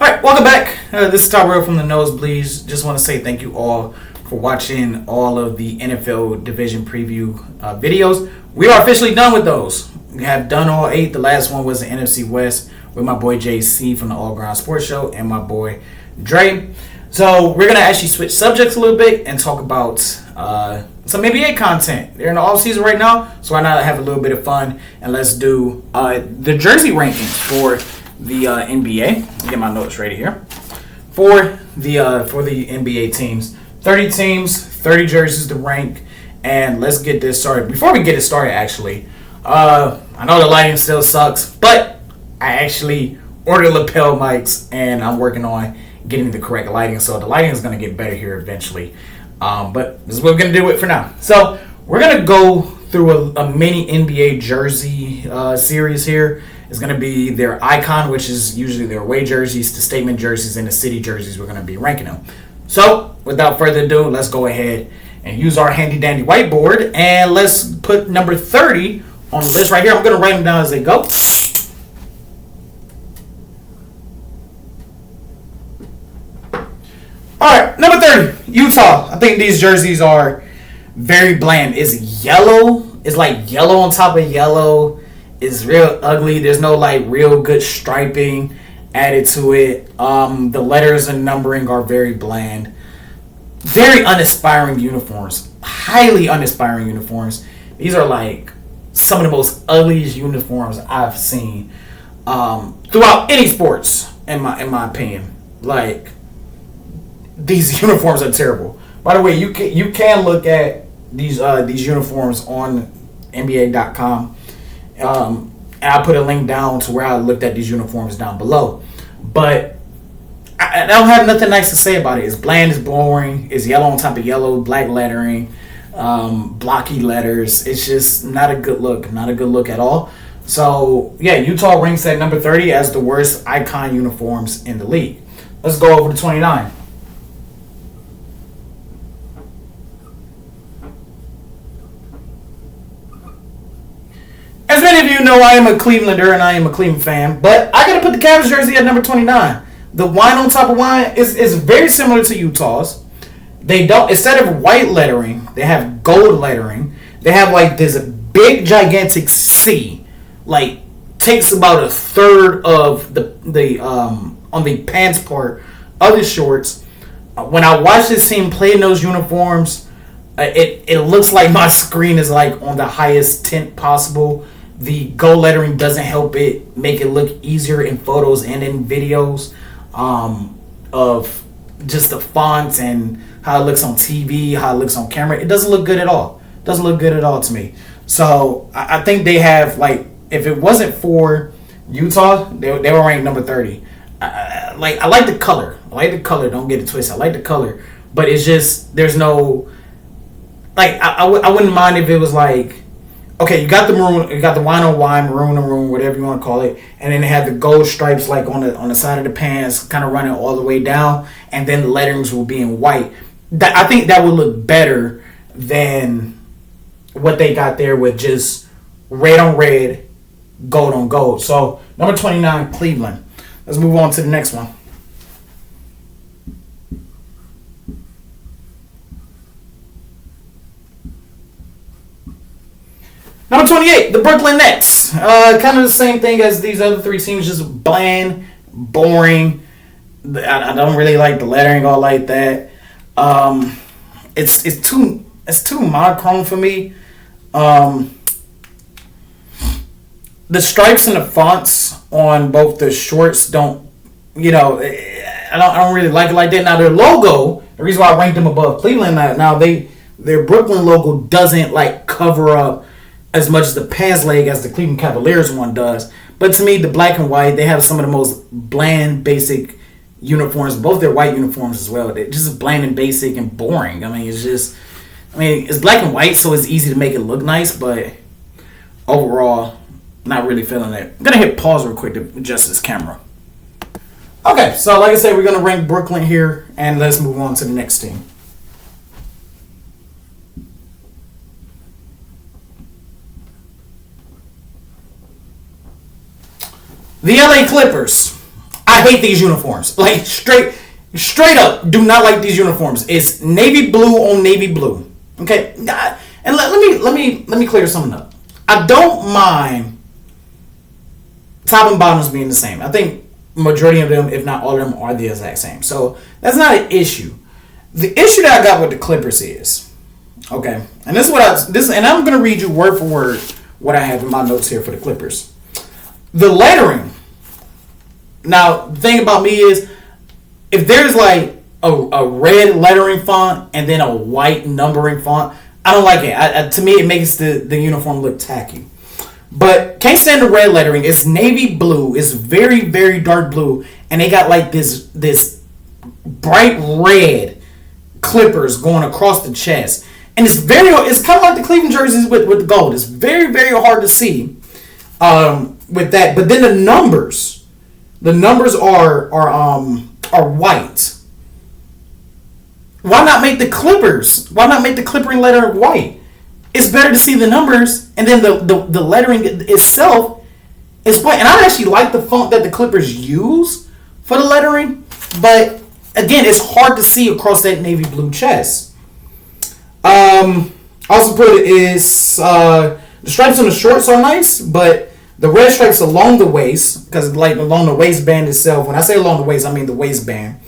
Alright, welcome back. This is Tyrell from the Nosebleeds. Just want to say thank you all for watching all of the NFL division preview videos. We are officially done with those. We have done all 8. The last one was the NFC West with my boy JC from the All Ground Sports Show and my boy Dre. So we're going to actually switch subjects a little bit and talk about some NBA content. They're in the off season right now, so why not have a little bit of fun and let's do the jersey rankings for the NBA. Let me get my notes ready here. For the NBA teams, 30 teams, 30 jerseys to rank, and let's get this started. Before we get it started, actually, I know the lighting still sucks, but I actually ordered lapel mics, and I'm working on getting the correct lighting, so the lighting is going to get better here eventually. But this is what we're going to do it for now. So we're going to go through a mini NBA jersey series here. It's going to be their icon, which is usually their away jerseys, the statement jerseys, and the city jerseys. We're going to be ranking them. So without further ado, let's go ahead and use our handy dandy whiteboard, and let's put number 30 on the list right here. I'm going to write them down as they go. Alright, number 30, Utah. I think these jerseys are very bland. It's yellow. It's like yellow on top of yellow. It's real ugly. There's no like real good striping added to it. The letters and numbering are very bland. Very uninspiring uniforms. Highly uninspiring uniforms. These are like some of the most ugliest uniforms I've seen throughout any sports, in my opinion. Like, these uniforms are terrible. By the way, you can look at these uniforms on NBA.com. And I'll put a link down to where I looked at these uniforms down below. But I don't have nothing nice to say about it. It's bland, it's boring, it's yellow on top of yellow, black lettering, blocky letters. It's just not a good look. Not a good look at all. So, yeah, Utah ranks at number 30 as the worst icon uniforms in the league. Let's go over to 29. As many of you know, I am a Clevelander and I am a Cleveland fan, but I gotta put the Cavs jersey at number 29. The wine on top of wine is very similar to Utah's. They don't, instead of white lettering, they have gold lettering. They have like this big gigantic C, like takes about a third of the on the pants part of the shorts. When I watch this team play in those uniforms, it looks like my screen is like on the highest tint possible. The gold lettering doesn't help it make it look easier in photos and in videos of just the fonts and how it looks on TV, how it looks on camera. It doesn't look good at all. It doesn't look good at all to me. So I think they have, like, if it wasn't for Utah, they were ranked number 30. I like the color. I like the color. Don't get it twisted. I like the color. But it's just, there's no, like, I wouldn't mind if it was like, okay, you got the maroon, you got the wine on wine, maroon on maroon, whatever you want to call it, and then they had the gold stripes like on the side of the pants, kind of running all the way down, and then the letterings will be in white. I think that would look better than what they got there with just red on red, gold on gold. So number 29, Cleveland. Let's move on to the next one. Number 28, the Brooklyn Nets. Kind of the same thing as these other three teams, just bland, boring. I don't really like the lettering all like that. It's too monochrome for me. The stripes and the fonts on both the shorts don't, I don't really like it like that. Now their logo, the reason why I ranked them above Cleveland, now their Brooklyn logo doesn't like cover up as much as the pants leg as the Cleveland Cavaliers one does. But to me, the black and white, they have some of the most bland, basic uniforms. Both their white uniforms as well. They're just bland and basic and boring. It's black and white, so it's easy to make it look nice, but overall, not really feeling it. I'm going to hit pause real quick to adjust this camera. Okay, so like I said, we're going to rank Brooklyn here, and let's move on to the next team. The LA Clippers. I I hate these uniforms. Like straight up, do not like these uniforms. It's navy blue on navy blue. Okay, and let me clear something up. I don't mind top and bottoms being the same. I think majority of them, if not all of them, are the exact same. So that's not an issue. The issue that I got with the Clippers is, okay, and this is and I'm gonna read you word for word what I have in my notes here for the Clippers. The lettering. Now, the thing about me is, if there's like a red lettering font and then a white numbering font, I don't like it. To me, it makes the uniform look tacky. But can't stand the red lettering. It's navy blue. It's very, very dark blue. And they got like this bright red Clippers going across the chest. And it's kind of like the Cleveland jerseys with the gold. It's very, very hard to see with that. But then the numbers are white. Why not make the Clippers? Why not make the Clippering letter white? It's better to see the numbers, and then the lettering itself is white. And I actually like the font that the Clippers use for the lettering, but again, it's hard to see across that navy blue chest. Also put it is the stripes on the shorts are nice, but the red stripes along the waist, because like along the waistband itself. When I say along the waist, I mean the waistband.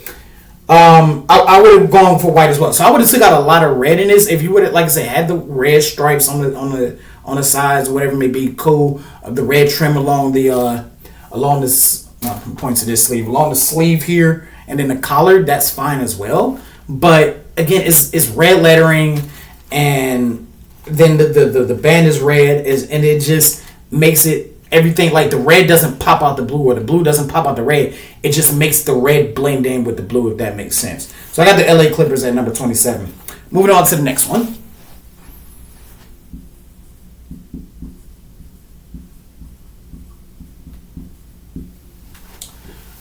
I would have gone for white as well. So I would have still got a lot of red in this. If you would have, like I said, had the red stripes on the sides, whatever it may be, cool. The red trim along this point to this sleeve, along the sleeve here, and then the collar, that's fine as well. But again, it's red lettering, and then the band is red, and it just makes it. Everything, like the red doesn't pop out the blue or the blue doesn't pop out the red. It just makes the red blend in with the blue, if that makes sense. So I got the LA Clippers at number 27. Moving on to the next one.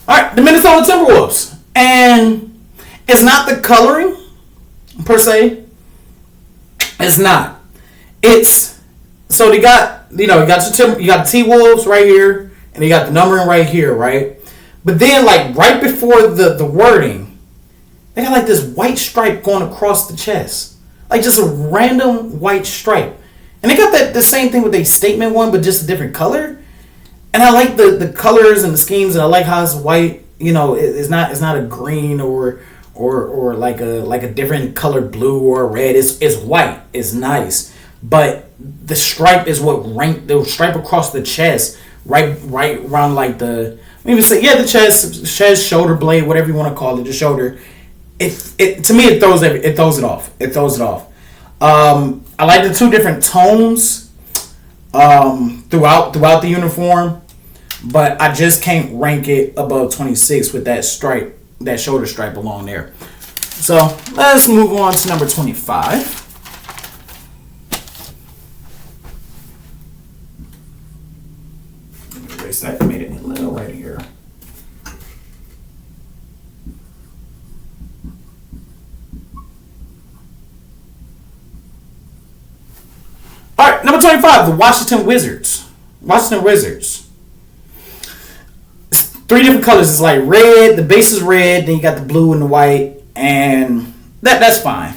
Alright, the Minnesota Timberwolves. And it's not the coloring, per se. It's not. So they got, you got the T-Wolves right here, and you got the numbering right here, right? But then, like, right before the wording, they got, like, this white stripe going across the chest. Like, just a random white stripe. And they got the same thing with a statement one, but just a different color. And I like the colors and the schemes, and I like how it's white. It's not a green or like a different colored blue or red. It's white. It's nice. But the stripe is what the stripe across the chest, right around like the chest, shoulder blade, whatever you want to call it, the shoulder. It to me it throws it off. It throws it off. I like the two different tones throughout the uniform, but I just can't rank it above 26 with that stripe, that shoulder stripe along there. So let's move on to number 25. That made it a little right here. All right, number 25, the Washington Wizards. It's three different colors. It's like red. The base is red. Then you got the blue and the white, and that's fine.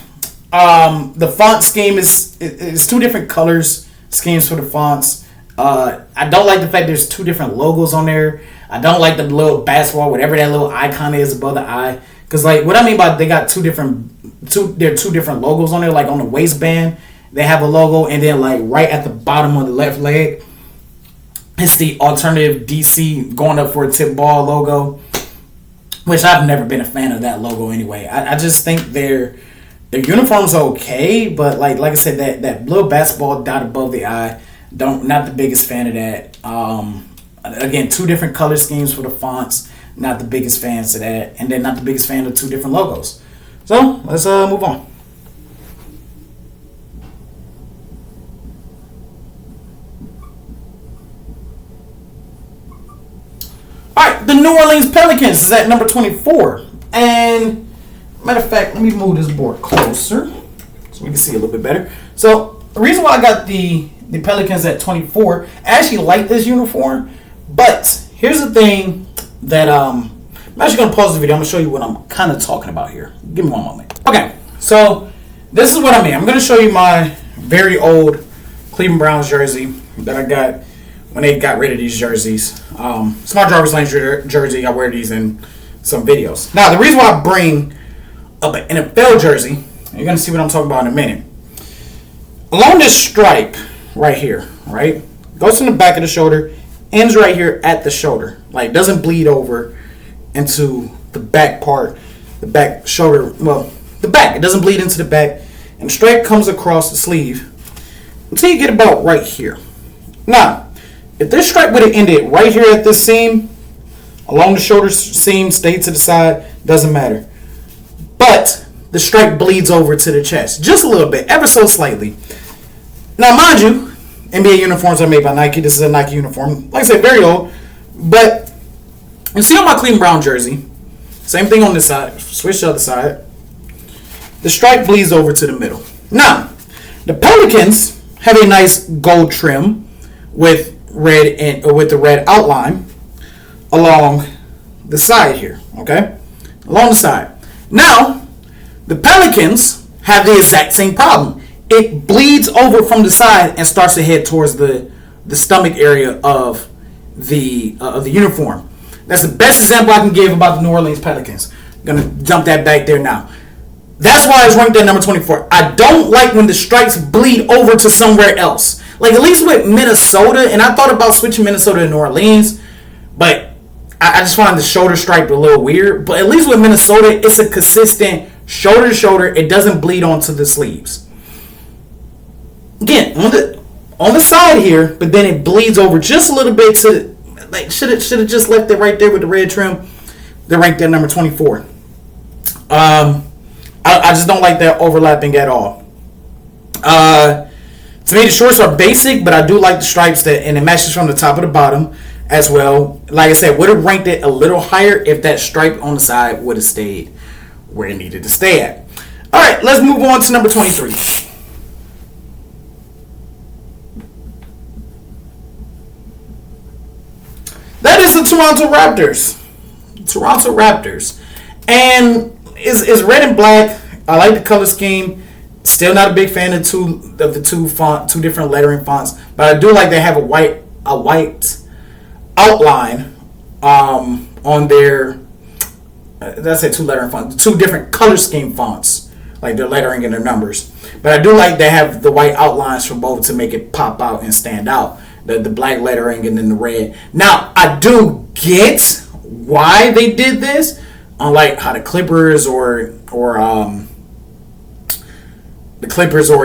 The font scheme is two different colors schemes for the fonts. I don't like the fact there's two different logos on there. I don't like the little basketball, whatever that little icon is above the eye. Because like what I mean by they got two different logos on there. Like on the waistband, they have a logo, and then like right at the bottom of the left leg, it's the alternative DC going up for a tip ball logo. Which I've never been a fan of that logo anyway. I just think their uniform's okay, but like I said, that little basketball dot above the eye. Not the biggest fan of that. Again, two different color schemes for the fonts. Not the biggest fans of that, and then not the biggest fan of two different logos. So let's move on. All right, the New Orleans Pelicans is at number 24, and matter of fact, let me move this board closer so we can see a little bit better. So the reason why I got the Pelicans at 24. I actually like this uniform, but here's the thing that I'm actually going to pause the video. I'm going to show you what I'm kind of talking about here. Give me one moment. Okay, so this is what I mean. I'm going to show you my very old Cleveland Browns jersey that I got when they got rid of these jerseys. Smart driver's lane jersey. I wear these in some videos. Now, the reason why I bring up an NFL jersey, you're going to see what I'm talking about in a minute. Along this stripe right here, right, goes from the back of the shoulder, ends right here at the shoulder. Like, doesn't bleed over into the back part, the back shoulder, well, the back. It doesn't bleed into the back. And the stripe comes across the sleeve until you get about right here. Now, if this stripe would have ended right here at this seam, along the shoulder seam, stayed to the side, doesn't matter. But the stripe bleeds over to the chest, just a little bit, ever so slightly. Now, mind you, NBA uniforms are made by Nike. This is a Nike uniform. Like I said, very old. But you see on my Cleveland Brown jersey, same thing on this side. Switch to the other side. The stripe bleeds over to the middle. Now, the Pelicans have a nice gold trim with red and with the red outline along the side here. Okay, along the side. Now, the Pelicans have the exact same problem. It bleeds over from the side and starts to head towards the stomach area of the uniform. That's the best example I can give about the New Orleans Pelicans. I'm gonna jump that back there now. That's why it's ranked at number 24. I don't like when the stripes bleed over to somewhere else. Like, at least with Minnesota, and I thought about switching Minnesota to New Orleans, but I just find the shoulder stripe a little weird. But at least with Minnesota, it's a consistent shoulder to shoulder. It doesn't bleed onto the sleeves. Again, on the side here, but then it bleeds over just a little bit to, like, should have just left it right there with the red trim. They're ranked at number 24. I just don't like that overlapping at all. To me, the shorts are basic, but I do like the stripes and it matches from the top to the bottom as well. Like I said, would have ranked it a little higher if that stripe on the side would have stayed where it needed to stay at. All right, let's move on to number 23. That is the Toronto Raptors. Toronto Raptors. And it's red and black. I like the color scheme. Still not a big fan of two different lettering fonts, but I do like they have a white outline on their. That's a two lettering font, two different color scheme fonts, like their lettering and their numbers. But I do like they have the white outlines for both to make it pop out and stand out. The black lettering and then the red. Now, I do get why they did this, unlike how the Clippers or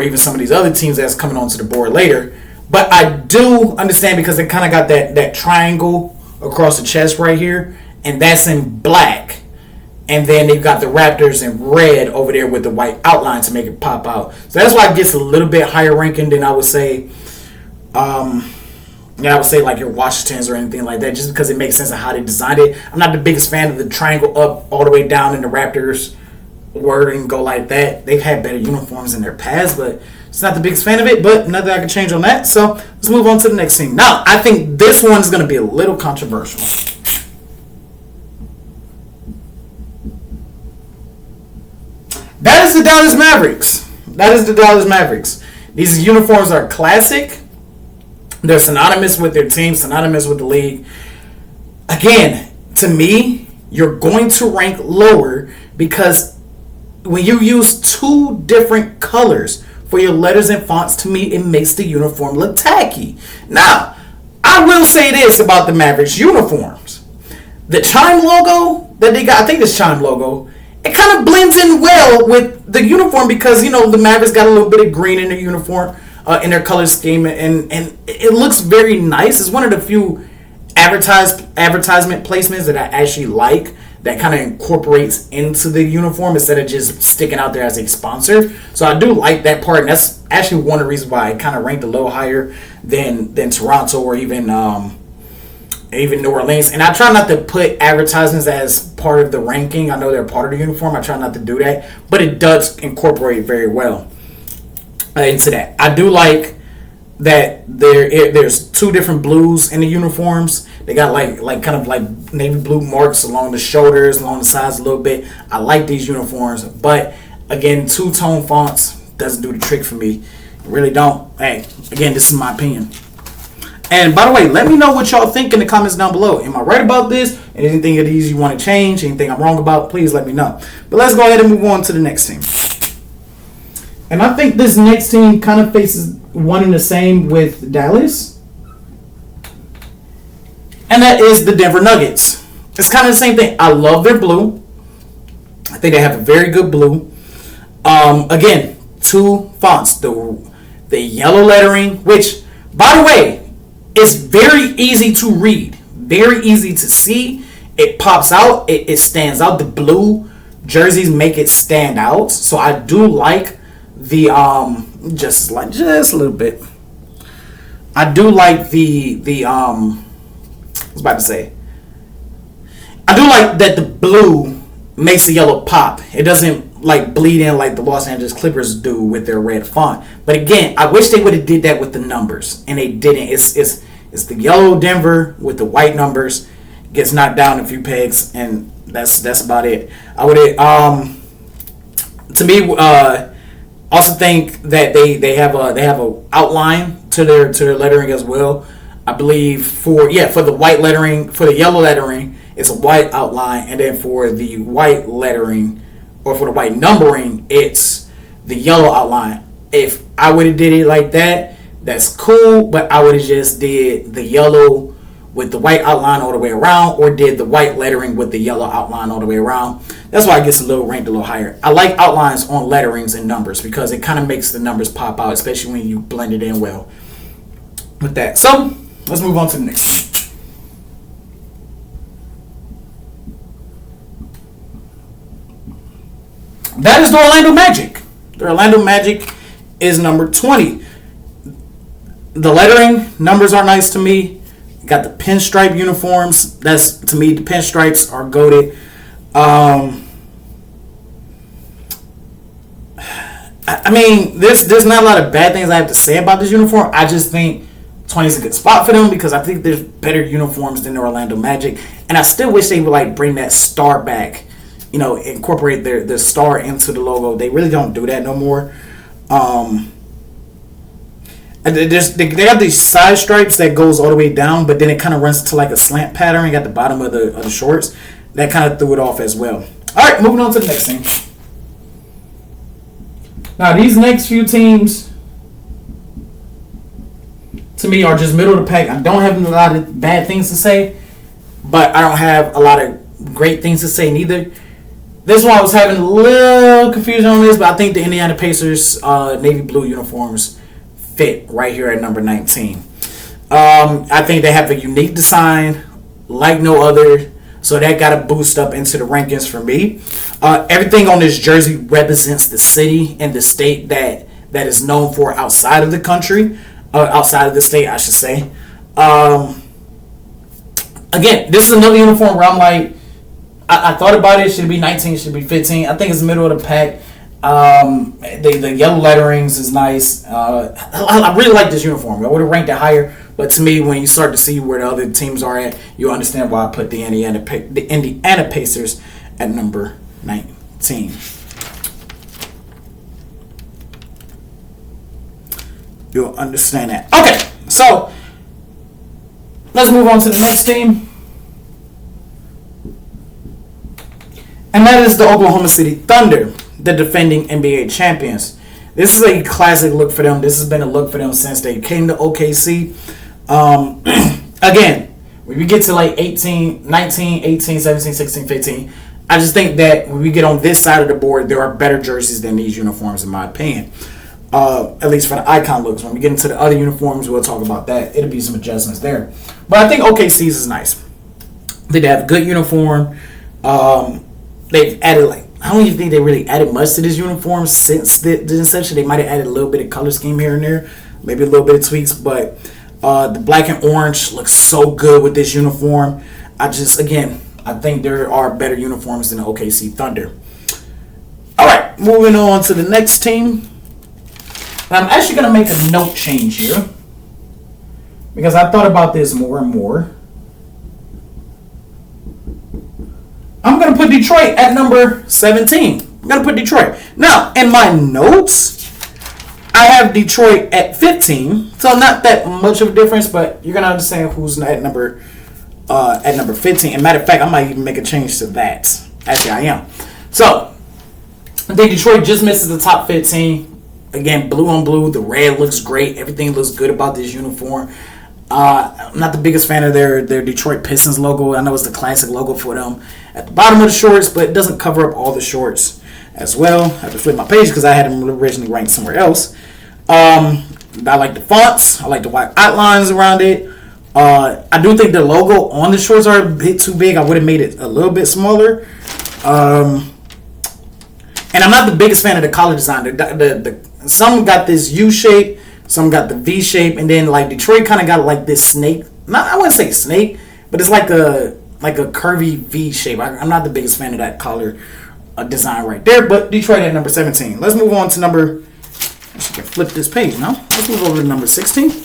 even some of these other teams that's coming onto the board later. But I do understand because they kind of got that triangle across the chest right here, and that's in black. And then they've got the Raptors in red over there with the white outline to make it pop out. So that's why it gets a little bit higher ranking than I would say. I would say like your Washingtons or anything like that, just because it makes sense of how they designed it. I'm not the biggest fan of the triangle up all the way down in the Raptors wording go like that. They've had better uniforms in their past, but it's not the biggest fan of it. But nothing I can change on that. So let's move on to the next thing. Now, I think this one is going to be a little controversial. That is the Dallas Mavericks. That is the Dallas Mavericks. These uniforms are classic. They're synonymous with their team, synonymous with the league. Again, to me, you're going to rank lower because when you use two different colors for your letters and fonts, to me, it makes the uniform look tacky. Now, I will say this about the Mavericks uniforms. The Chime logo that they got, I think this Chime logo, it kind of blends in well with the uniform because, you know, the Mavericks got a little bit of green in their uniform. In their color scheme, and it looks very nice. It's one of the few advertisement placements that I actually like that kind of incorporates into the uniform instead of just sticking out there as a sponsor. So I do like that part, and that's actually one of the reasons why I kind of ranked a little higher than Toronto or even New Orleans. And I try not to put advertisements as part of the ranking. I know they're part of the uniform. I try not to do that, but it does incorporate very well into that. I do like that there's two different blues in the uniforms. They got like kind of like navy blue marks along the shoulders, along the sides a little bit. I like these uniforms, but again, two-tone fonts doesn't do the trick for me. Really don't. Hey, again, this is my opinion. And by the way, let me know what y'all think in the comments down below. Am I right about this? And anything of these you want to change? Anything I'm wrong about? Please let me know. But let's go ahead and move on to the next team. And I think this next team kind of faces one and the same with Dallas. And that is the Denver Nuggets. It's kind of the same thing. I love their blue. I think they have a very good blue. Again, two fonts. The yellow lettering, which, by the way, it's very easy to read, very easy to see. It pops out, it stands out. The blue jerseys make it stand out. So I do like the just a little bit. I do like the I was about to say. I do like that the blue makes the yellow pop. It doesn't like bleed in like the Los Angeles Clippers do with their red font. But again, I wish they would have did that with the numbers, and they didn't. It's the yellow Denver with the white numbers. Gets knocked down a few pegs, and that's about it. I would to me also think that they have a outline to their lettering as well. I believe for the white lettering, for the yellow lettering, it's a white outline, and then for the white lettering or for the white numbering, it's the yellow outline. If I would have did it like that, that's cool, but I would have just did the yellow with the white outline all the way around, or did the white lettering with the yellow outline all the way around. That's why it gets ranked a little higher. I like outlines on letterings and numbers because it kind of makes the numbers pop out, especially when you blend it in well with that. So let's move on to the next. That is the Orlando Magic. The Orlando Magic is number 20. The lettering numbers are nice to me. Got the pinstripe uniforms. That's, to me, the pinstripes are goated. I mean, there's not a lot of bad things I have to say about this uniform. I just think 20 is a good spot for them because I think there's better uniforms than the Orlando Magic. And I still wish they would like bring that star back. You know, incorporate their star into the logo. They really don't do that no more. They have these side stripes that goes all the way down, but then it kind of runs to like a slant pattern at the bottom of the shorts. That kind of threw it off as well. All right, moving on to the next team. Now, these next few teams, to me, are just middle of the pack. I don't have a lot of bad things to say, but I don't have a lot of great things to say neither. This one I was having a little confusion on this, but I think the Indiana Pacers navy blue uniforms fit right here at number 19. I think they have a unique design like no other, so that got to boost up into the rankings for me. Everything on this jersey represents the city and the state that is known for outside of the country, outside of the state, I should say. Again, this is another uniform where I'm like, I thought about it. Should it be 19? Should it be 15? I think it's the middle of the pack. The yellow letterings is nice. I really like this uniform. I would have ranked it higher, but to me, when you start to see where the other teams are at, you understand why I put the Indiana Pacers at number 19. You'll understand that. Okay, so let's move on to the next team. And that is the Oklahoma City Thunder, the defending NBA champions. This is a classic look for them. This has been a look for them since they came to OKC. Again, when we get to like 18, 19, 18, 17, 16, 15, I just think that when we get on this side of the board, there are better jerseys than these uniforms, in my opinion. At least for the icon looks. When we get into the other uniforms, we'll talk about that. It'll be some adjustments there. But I think OKC's is nice. They have a good uniform. They've added I don't even think they really added much to this uniform since the inception. They might have added a little bit of color scheme here and there, maybe a little bit of tweaks, but the black and orange looks so good with this uniform. I think there are better uniforms than the OKC Thunder. All right, moving on to the next team. And I'm actually going to make a note change here. because I thought about this more and more. I'm going to put Detroit at number 17. I'm going to put Detroit. Now, in my notes, I have Detroit at 15. So not that much of a difference, but you're going to understand who's at number 15. And matter of fact, I might even make a change to that. Actually, I am. So, I think Detroit just misses the top 15. Again, blue on blue. The red looks great. Everything looks good about this uniform. I'm not the biggest fan of their Detroit Pistons logo. I know it's the classic logo for them at the bottom of the shorts, but it doesn't cover up all the shorts as well. I have to flip my page because I had them originally ranked somewhere else. I like the fonts. I like the white outlines around it. I do think the logo on the shorts are a bit too big. I would have made it a little bit smaller. And I'm not the biggest fan of the collar design. Some got this U shape, some got the V shape, and then like Detroit kind of got like this snake. I wouldn't say snake, but it's like a curvy V shape. I'm not the biggest fan of that collar design right there. But Detroit at number 17. Let's move on to number. I can flip this page now. Let's move over to number 16.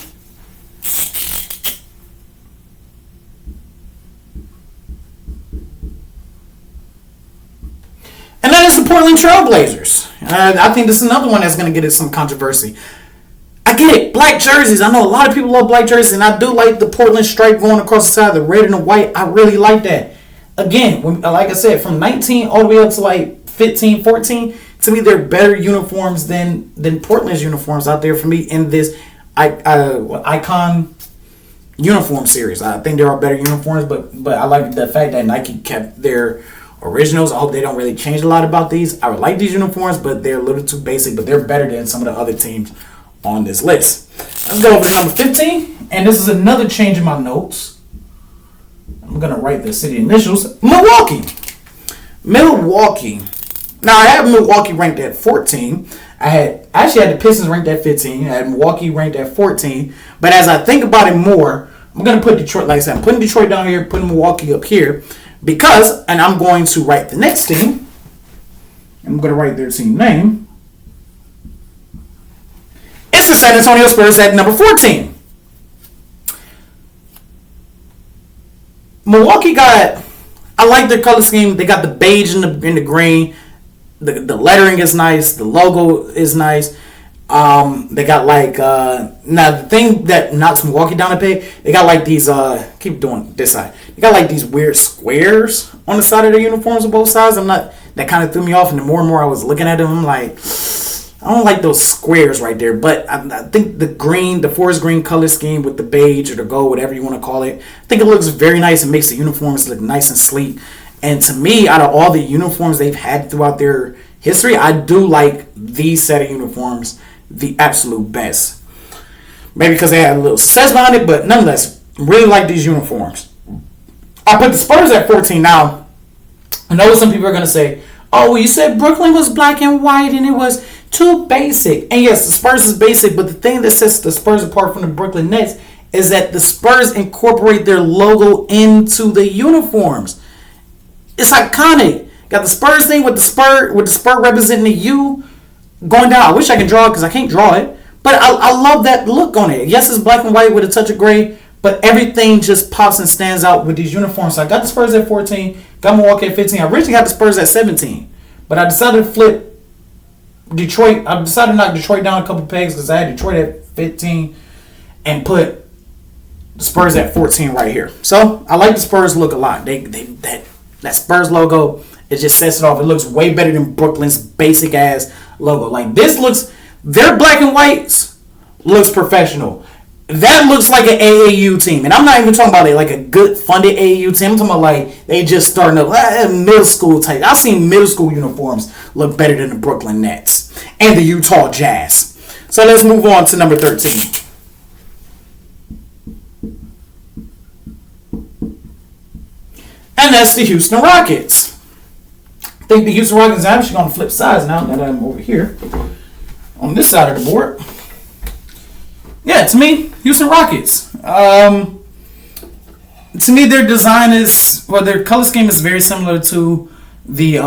And that is the Portland Trailblazers. I think this is another one that's going to get some controversy. I get it. Black jerseys. I know a lot of people love black jerseys, and I do like the Portland stripe going across the side, the red and the white. I really like that. Again, like I said, from 19 all the way up to like 15, 14, to me, they're better uniforms than Portland's uniforms out there for me in this Icon uniform series. I think there are better uniforms, but I like the fact that Nike kept their originals. I hope they don't really change a lot about these. I would like these uniforms, but they're a little too basic, but they're better than some of the other teams on this list. Let's go over to number 15, and this is another change in my notes. I'm going to write the city initials. Milwaukee. Now, I have Milwaukee ranked at 14. I actually had the Pistons ranked at 15. I had Milwaukee ranked at 14. But as I think about it more, I'm going to put Detroit, like I said, I'm putting Detroit down here, putting Milwaukee up here. Because, and I'm going to write the next team. I'm going to write their team name. It's the San Antonio Spurs at number 14. Milwaukee I like their color scheme. They got the beige and the green. The lettering is nice. The logo is nice. They got like now the thing that knocks Milwaukee down a peg. They got like these keep doing this side. They got like these weird squares on the side of their uniforms on both sides. That kind of threw me off. And the more and more I was looking at them, I'm like, I don't like those squares right there. But I think the forest green color scheme with the beige or the gold, whatever you want to call it, I think it looks very nice and makes the uniforms look nice and sleek. And to me, out of all the uniforms they've had throughout their history, I do like these set of uniforms the absolute best. Maybe because they had a little success behind it, but nonetheless, really like these uniforms. I put the Spurs at 14. Now, I know some people are going to say, oh, well, you said Brooklyn was black and white and it was too basic. And yes, the Spurs is basic, but the thing that sets the Spurs apart from the Brooklyn Nets is that the Spurs incorporate their logo into the uniforms. It's iconic. Got the Spurs thing with the spur representing the U going down. I wish I could draw it because I can't draw it. But I love that look on it. Yes, it's black and white with a touch of gray, but everything just pops and stands out with these uniforms. So I got the Spurs at 14, got Milwaukee at 15. I originally got the Spurs at 17, but I decided to flip Detroit. I decided to knock Detroit down a couple pegs because I had Detroit at 15 and put the Spurs at 14 right here. So I like the Spurs look a lot. That Spurs logo, it just sets it off. It looks way better than Brooklyn's basic ass logo. Like this looks, their black and whites looks professional. That looks like an AAU team. And I'm not even talking about like a good funded AAU team. I'm talking about like they just starting up middle school type. I've seen middle school uniforms look better than the Brooklyn Nets and the Utah Jazz. So let's move on to number 13. And that's the Houston Rockets. I think the Houston Rockets are actually going to flip sides now that I'm over here on this side of the board. Yeah, to me, Houston Rockets. To me, their design is, well, their color scheme is very similar to the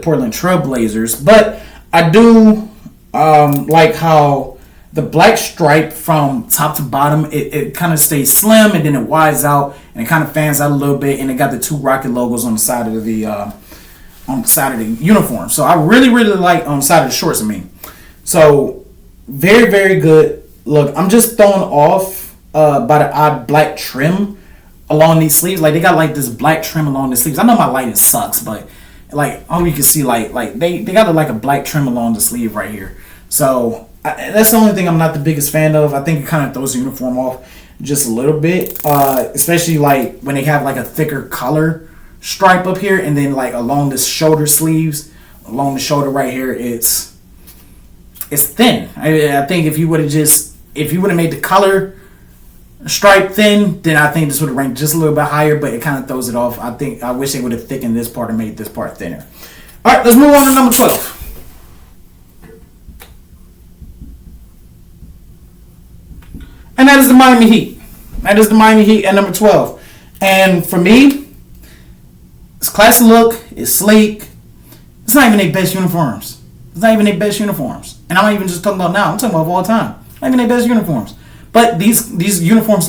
Portland Trail Blazers, but I do Like how the black stripe from top to bottom, it kind of stays slim and then it widens out and it kind of fans out a little bit, and it got the two rocket logos on the side of the uniform. So I really like on the side of the shorts. I mean, so very good. Look, I'm just thrown off by the odd black trim along these sleeves. Like they got like this black trim along the sleeves. I know my lighting sucks, but like all you can see like they got like a black trim along the sleeve right here. So that's the only thing I'm not the biggest fan of. I think it kind of throws the uniform off just a little bit, especially like when they have like a thicker collar stripe up here, and then like along the shoulder sleeves, along the shoulder right here, it's thin. I think if you would have made the collar stripe thin, then I think this would have ranked just a little bit higher, but it kind of throws it off. I wish they would have thickened this part and made this part thinner. All right, let's move on to number 12. And that is the Miami Heat. That is the Miami Heat at number 12. And for me, it's classy look, it's sleek. It's not even their best uniforms. And I'm not even just talking about now, I'm talking about all time. Not even their best uniforms. But these uniforms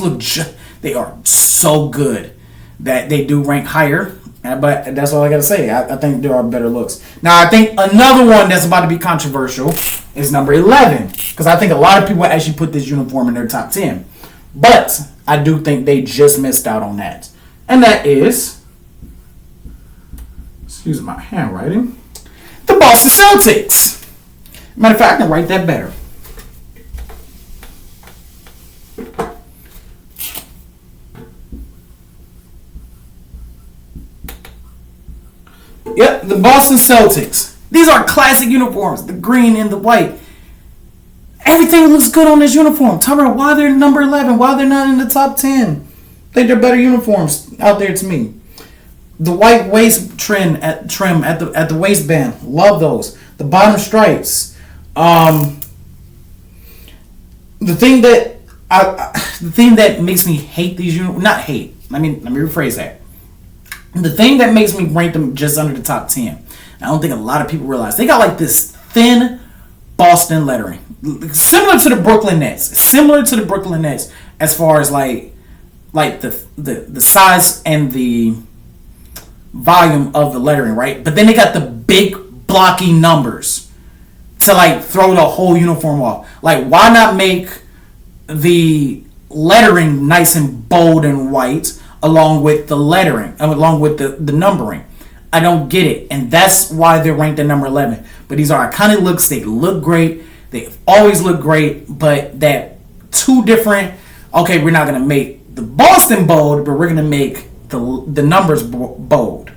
they are so good that they do rank higher. But that's all I got to say. I think there are better looks. Now, I think another one that's about to be controversial is number 11. Because I think a lot of people actually put this uniform in their top 10. But I do think they just missed out on that. And that is, excuse my handwriting, the Boston Celtics. Matter of fact, I can write that better. Yep, the Boston Celtics. These are classic uniforms, the green and the white. Everything looks good on this uniform. Tell me why they're number 11, why they're not in the top 10. I think they're better uniforms out there to me. The white waist trim at the waistband, love those. The bottom stripes. The thing that makes me hate these uniforms, not hate. Let me rephrase that. The thing that makes me rank them just under the top 10, I don't think a lot of people realize, they got like this thin Boston lettering, similar to the Brooklyn Nets, as far as like the size and the volume of the lettering, right? But then they got the big blocky numbers to like throw the whole uniform off. Like, why not make the lettering nice and bold and white along with the lettering, along with the numbering? I don't get it. And that's why they're ranked at number 11. But these are iconic looks. They look great. They always look great. But that two different, okay, we're not going to make the Boston bold, but we're going to make the numbers bold.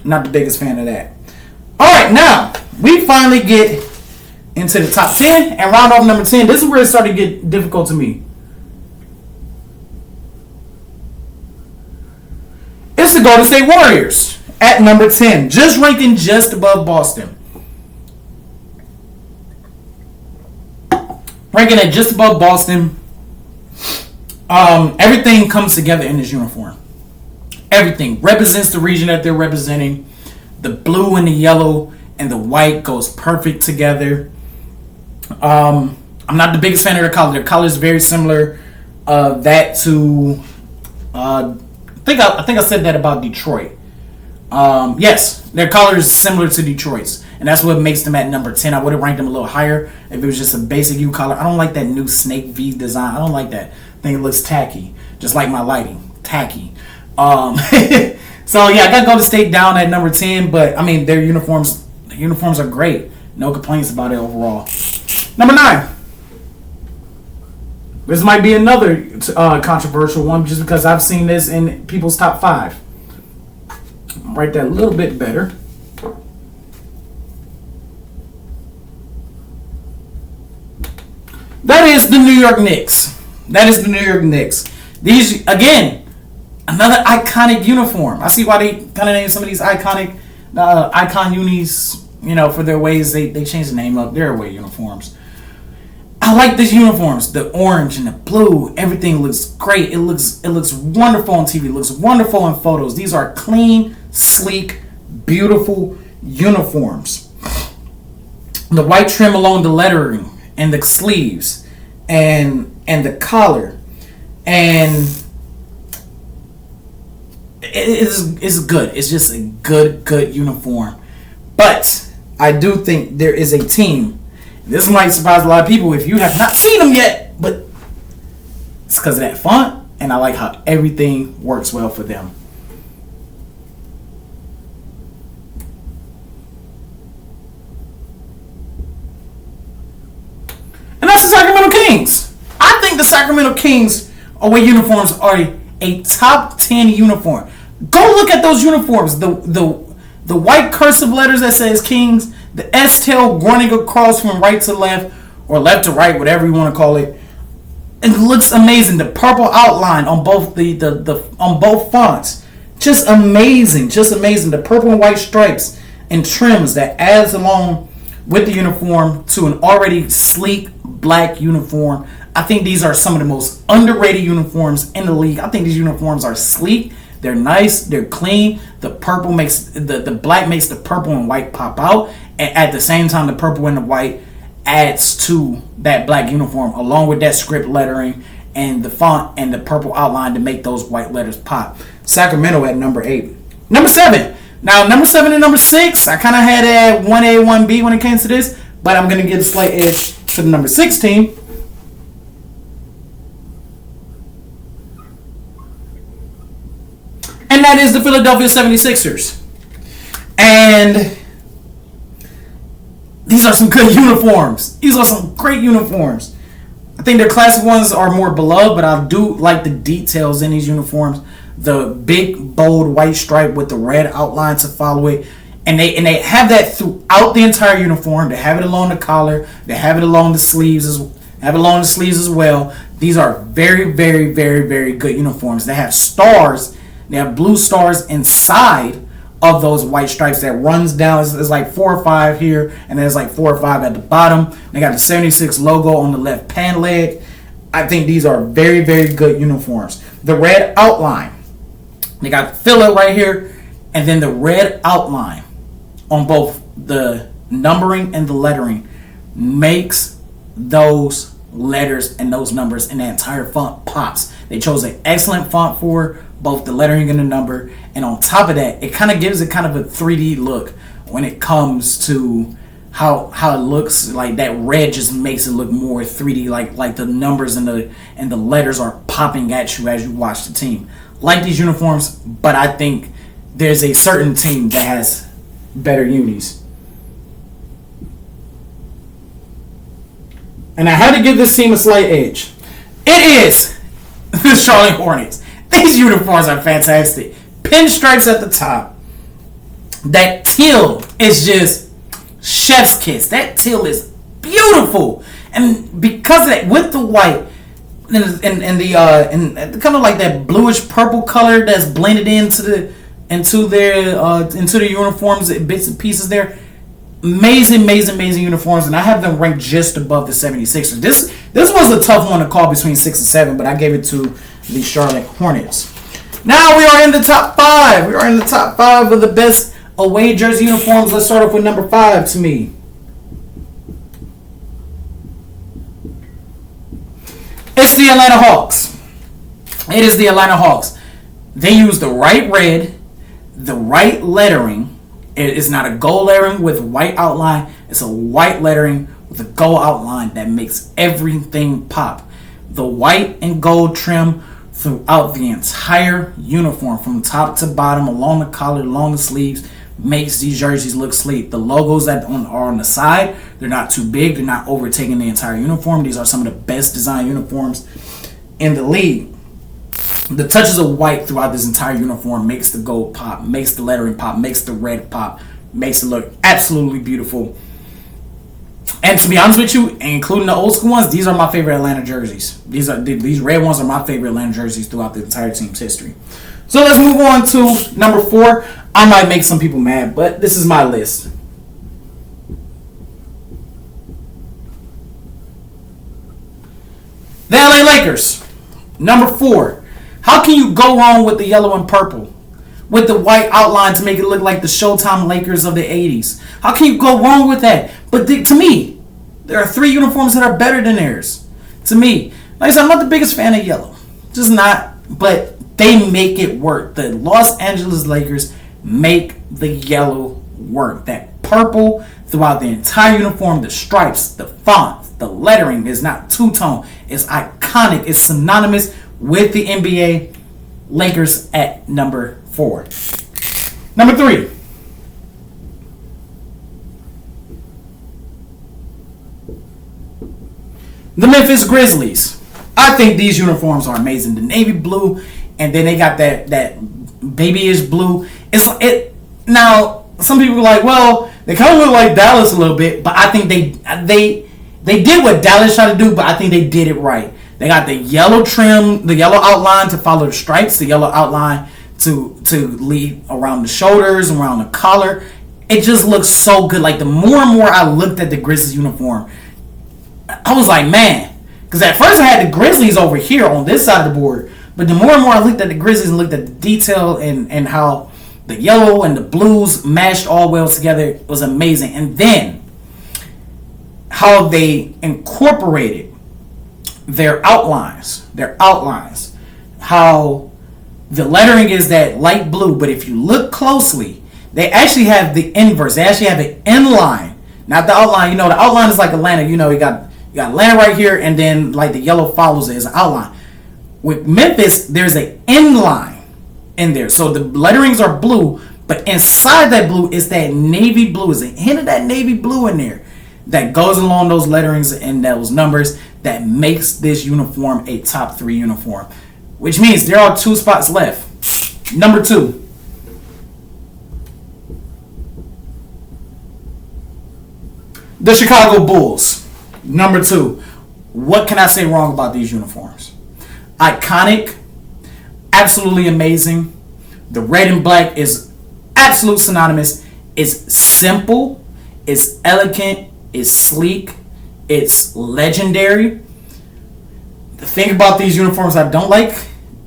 Not the biggest fan of that. All right, now we finally get into the top 10 and round off number 10. This is where it started to get difficult to me. It's the Golden State Warriors at number 10, just ranking just above Boston. Ranking at just above Boston. Everything comes together in this uniform. Everything represents the region that they're representing. The blue and the yellow and the white goes perfect together. I'm not the biggest fan of their color. Their color is very similar. That to I think I said that about Detroit. Yes, their color is similar to Detroit's, and that's what makes them at number 10. I would have ranked them a little higher if it was just a basic U color. I don't like that new Snake V design. I don't like that. I think it looks tacky, just like my lighting, tacky. So yeah, I got Golden State down at number 10, but I mean their uniforms are great. No complaints about it overall. Number 9. This might be another controversial one just because I've seen this in people's top 5. Write that a little bit better. That is the New York Knicks. These, again, another iconic uniform. I see why they kind of name some of these iconic icon unis, for their ways they change the name up. They're away uniforms. I like these uniforms. The orange and the blue, everything looks great. It looks wonderful on TV. It looks wonderful in photos. These are clean, sleek, beautiful uniforms. The white trim along the lettering and the sleeves and the collar, and it's good. It's just a good uniform. But I do think there is a team. This might surprise a lot of people if you have not seen them yet, but it's because of that font, and I like how everything works well for them. And that's the Sacramento Kings. I think the Sacramento Kings away uniforms are a top 10 uniform. Go look at those uniforms. The white cursive letters that says Kings, the S tail running across from right to left or left to right, whatever you want to call it. It looks amazing. The purple outline on both the on both fonts, just amazing, just amazing. The purple and white stripes and trims that adds along with the uniform to an already sleek black uniform. I think these are some of the most underrated uniforms in the league. I think these uniforms are sleek. They're nice. They're clean. The purple makes the black makes the purple and white pop out, and at the same time, the purple and the white adds to that black uniform, along with that script lettering and the font and the purple outline to make those white letters pop. Sacramento at number 8. Number 7. Now, number 7 and number 6, I kind of had a 1A, 1B when it came to this, but I'm going to give a slight edge to the number 6 team. And that is the Philadelphia 76ers. And these are some good uniforms. These are some great uniforms. I think their classic ones are more beloved, but I do like the details in these uniforms. The big, bold white stripe with the red outline to follow it. And they have that throughout the entire uniform. They have it along the collar. They have it along the sleeves as well. These are very, very, very, very good uniforms. They have stars. They have blue stars inside of those white stripes that runs down. It's like 4 or 5 here, and there's like 4 or 5 at the bottom. They got the 76 logo on the left pant leg. I think these are very, very good uniforms. The red outline. They got Philly right here, and then the red outline on both the numbering and the lettering makes those letters and those numbers and the entire font pops. They chose an excellent font for both the lettering and the number, and on top of that, it kind of gives it kind of a 3D look when it comes to how it looks. Like that red just makes it look more 3D, like the numbers and the letters are popping at you as you watch the team. Like these uniforms, but I think there's a certain team that has better unis. And I had to give this team a slight edge. It is the Charlotte Hornets. These uniforms are fantastic. Pinstripes at the top. That teal is just chef's kiss. That teal is beautiful. And because of that, with the white and the kind of like that bluish purple color that's blended into the uniforms, bits and pieces there. Amazing uniforms, and I have them ranked just above the 76ers. This was a tough one to call between 6 and 7, but I gave it to the Charlotte Hornets. Now we are in the top 5. We are in the top 5 of the best away jersey uniforms. Let's start off with number 5 to me. It's the Atlanta Hawks. It is the Atlanta Hawks. They use the right red, the right lettering. It is not a gold lettering with white outline. It's a white lettering with a gold outline that makes everything pop. The white and gold trim throughout the entire uniform, from top to bottom, along the collar, along the sleeves, makes these jerseys look sleek. The logos that are on the side, they're not too big. They're not overtaking the entire uniform. These are some of the best design uniforms in the league. The touches of white throughout this entire uniform makes the gold pop, makes the lettering pop, makes the red pop, makes it look absolutely beautiful. And to be honest with you, including the old school ones, these are my favorite Atlanta jerseys. These red ones are my favorite Atlanta jerseys throughout the entire team's history. So let's move on to number 4. I might make some people mad, but this is my list. The LA Lakers, number 4. How can you go wrong with the yellow and purple? with the white outline to make it look like the Showtime Lakers of the 80s. How can you go wrong with that? But to me, there are 3 uniforms that are better than theirs. To me, like I said, I'm not the biggest fan of yellow. Just not. But they make it work. The Los Angeles Lakers make the yellow work. That purple throughout the entire uniform, the stripes, the fonts, the lettering is not two-tone. It's iconic. It's synonymous with the NBA. Lakers at number 4. Number 3. The Memphis Grizzlies. I think these uniforms are amazing. The navy blue, and then they got that babyish blue. Now some people are like, well, they kind of look like Dallas a little bit, but I think they did what Dallas tried to do, but I think they did it right. They got the yellow trim, the yellow outline to follow the stripes, the yellow outline to lead around the shoulders, around the collar. It just looks so good. Like the more and more I looked at the Grizzlies uniform, I was like, man. Because at first I had the Grizzlies over here on this side of the board. But the more and more I looked at the Grizzlies and looked at the detail and how the yellow and the blues mashed all well together, it was amazing. And then how they incorporated their outlines. How the lettering is that light blue. But if you look closely, they actually have the inverse. They actually have an inline. Not the outline. You know, the outline is like Atlanta. You know, you got Atlanta right here, and then like the yellow follows it as an outline. With Memphis, there's an inline in there. So the letterings are blue, but inside that blue is that navy blue. Is a hint of that navy blue in there that goes along those letterings and those numbers that makes this uniform a top 3 uniform. Which means there are 2 spots left. Number 2. The Chicago Bulls. Number 2. What can I say wrong about these uniforms? Iconic. Absolutely amazing. The red and black is absolute synonymous. It's simple. It's elegant. It's sleek. It's legendary. The thing about these uniforms I don't like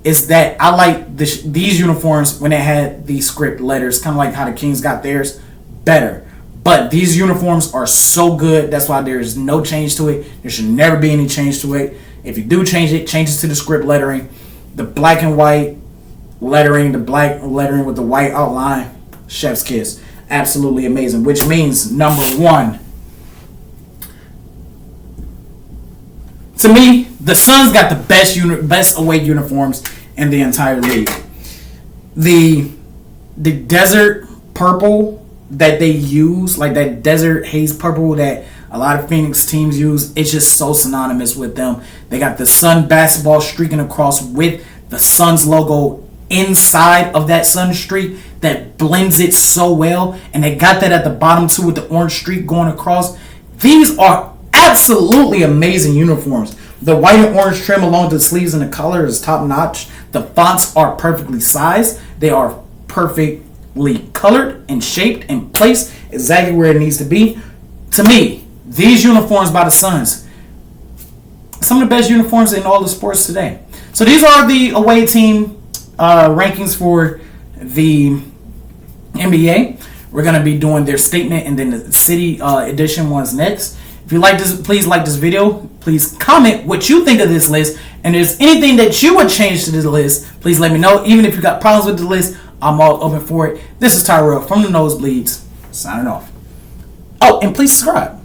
is that I like these uniforms when they had these script letters, kind of like how the Kings got theirs, better. But these uniforms are so good. That's why there's no change to it. There should never be any change to it. If you do change it, changes to the script lettering. The black and white lettering, the black lettering with the white outline, chef's kiss. Absolutely amazing. Which means number 1. To me, the Suns got the best away uniforms in the entire league. The desert purple that they use, like that desert haze purple that a lot of Phoenix teams use, it's just so synonymous with them. They got the Sun basketball streaking across with the Suns logo inside of that Sun streak that blends it so well, and they got that at the bottom too with the orange streak going across. These are absolutely amazing uniforms. The white and orange trim along with the sleeves and the collar is top notch. The fonts are perfectly sized. They are perfectly colored and shaped and placed exactly where it needs to be. To me, these uniforms by the Suns, some of the best uniforms in all the sports today. So these are the away team rankings for the NBA. We're going to be doing their statement, and then the city edition one's next. If you like this, please like this video. Please comment what you think of this list. And if there's anything that you would change to this list, please let me know. Even if you got problems with the list, I'm all open for it. This is Tyrell from the Nosebleeds, signing off. Oh, and please subscribe.